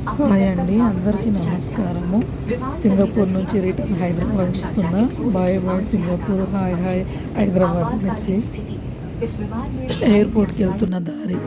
Hi అండి, అందరికీ నమస్కారము. సింగపూర్ నుంచి రిటర్న్ హైదరాబాద్ వస్తున్నా. Bye bye Singapore, hi hi Hyderabad అనేసి ఎయిర్పోర్ట్కి వెళ్తున్న దారి.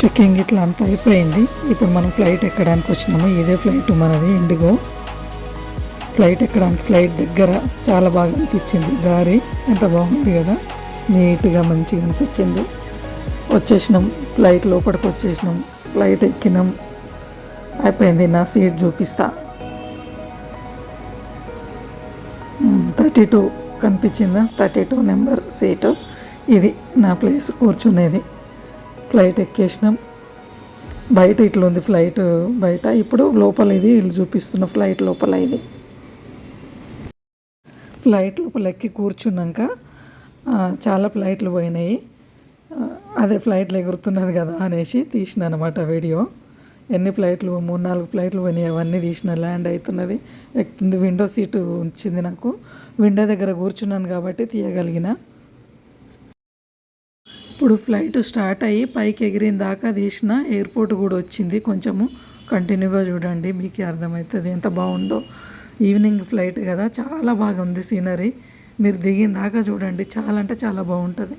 చెక్కింగ్ ఇట్లా అంతా అయిపోయింది. ఇప్పుడు మనం ఫ్లైట్ ఎక్కడానికి వచ్చినాము. ఇదే ఫ్లైట్ మనది, ఇండిగో ఫ్లైట్ ఎక్కడానికి. ఫ్లైట్ దగ్గర చాలా బాగా అనిపించింది. దారి ఎంత బాగుంది కదా, నీట్గా మంచిగా అనిపించింది. వచ్చేసినాం, ఫ్లైట్ లోపలికి వచ్చేసినాం, ఫ్లైట్ ఎక్కినాం, అయిపోయింది. నా సీట్ చూపిస్తా. 32 కనిపించిందా, 32 నెంబర్ సీటు. ఇది నా ప్లేస్ కూర్చునేది. ఫ్లైట్ ఎక్కేసినాం. బయట ఇట్లా ఉంది ఫ్లైట్ బయట. ఇప్పుడు లోపల ఇది వీళ్ళు చూపిస్తున్న ఫ్లైట్ లోపల. ఇది ఫ్లైట్ లోపల ఎక్కి కూర్చున్నాక చాలా ఫ్లైట్లు పోయినాయి. అదే ఫ్లైట్లు ఎగురుతున్నది కదా అనేసి తీసిన అనమాట వీడియో. ఎన్ని ఫ్లైట్లు, 3-4 ఫ్లైట్లు పోయినాయి. అవన్నీ తీసిన. ల్యాండ్ అవుతున్నది, ఎక్కుతుంది. విండో సీటు వచ్చింది నాకు. విండో దగ్గర కూర్చున్నాను కాబట్టి తీయగలిగిన. ఇప్పుడు ఫ్లైట్ స్టార్ట్ అయ్యి పైకి ఎగిరిన దాకా తీసిన. ఎయిర్పోర్ట్ కూడా వచ్చింది. కొంచెము కంటిన్యూగా చూడండి, మీకు అర్థమవుతుంది ఎంత బాగుందో. ఈవినింగ్ ఫ్లైట్ కదా, చాలా బాగా ఉంది సీనరీ. మీరు దిగిన దాకా చూడండి, చాలా అంటే చాలా బాగుంటుంది.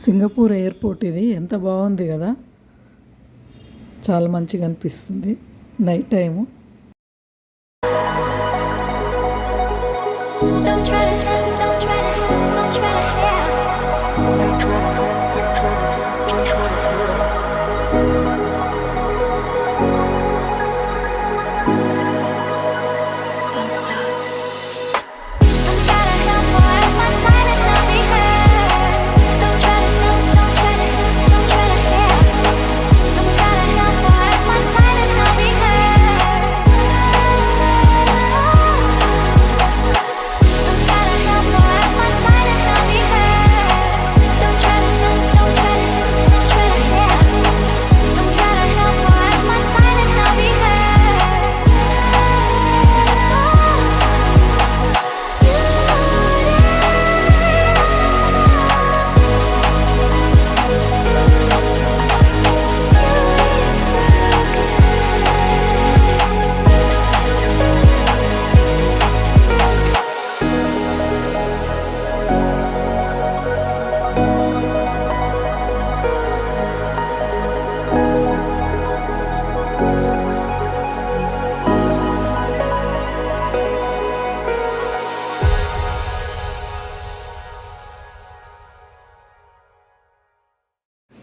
సింగపూర్ ఎయిర్పోర్ట్ ఇది. ఎంత బాగుంది కదా, చాలా మంచిగా అనిపిస్తుంది నైట్ టైము.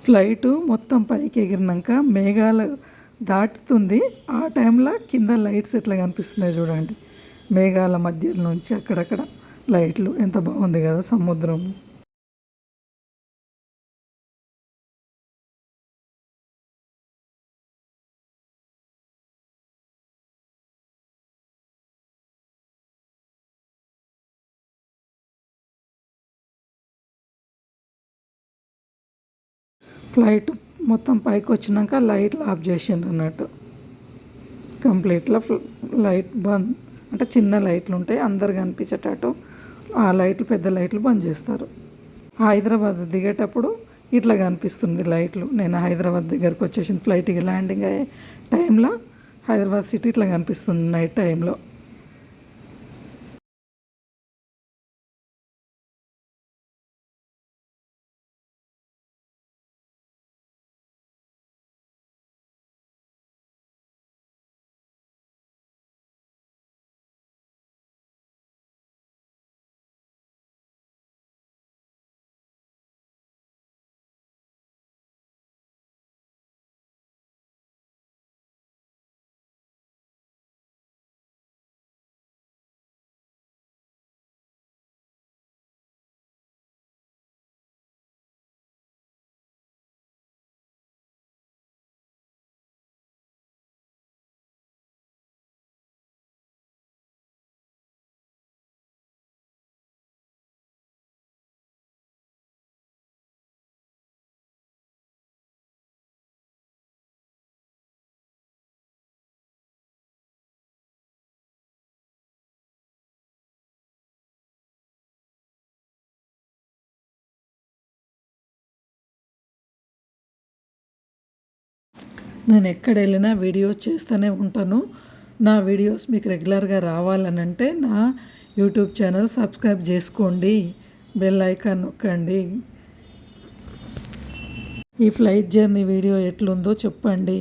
ఫ్లైటు మొత్తం పైకి ఎగిరినాక మేఘాలు దాటుతుంది. ఆ టైంలో కింద లైట్స్ ఎట్లా కనిపిస్తున్నాయి చూడండి, మేఘాల మధ్య నుంచి అక్కడక్కడ లైట్లు. ఎంత బాగుంది కదా సముద్రం. ఫ్లైట్ మొత్తం పైకి వచ్చినాక లైట్లు ఆఫ్ చేసిండ్రు అన్నట్టు. కంప్లీట్లో లైట్ బంద్, అంటే చిన్న లైట్లు ఉంటాయి అందరు కనిపించేటట్టు, ఆ లైట్లు పెద్ద లైట్లు బంద్ చేస్తారు. హైదరాబాద్ దిగేటప్పుడు ఇట్లా కనిపిస్తుంది లైట్లు. నేను హైదరాబాద్ దగ్గరకు వచ్చేసింది ఫ్లైట్కి ల్యాండింగ్ అయ్యే టైంలో. హైదరాబాద్ సిటీ ఇట్లా కనిపిస్తుంది నైట్ టైంలో. నేను ఎక్కడ వెళ్ళినా వీడియోస్ చేస్తూనే ఉంటాను. నా వీడియోస్ మీకు రెగ్యులర్గా రావాలనంటే నా యూట్యూబ్ ఛానల్ సబ్స్క్రైబ్ చేసుకోండి, బెల్ ఐకాన్ నొక్కండి. ఈ ఫ్లైట్ జర్నీ వీడియో ఎట్లుందో చెప్పండి.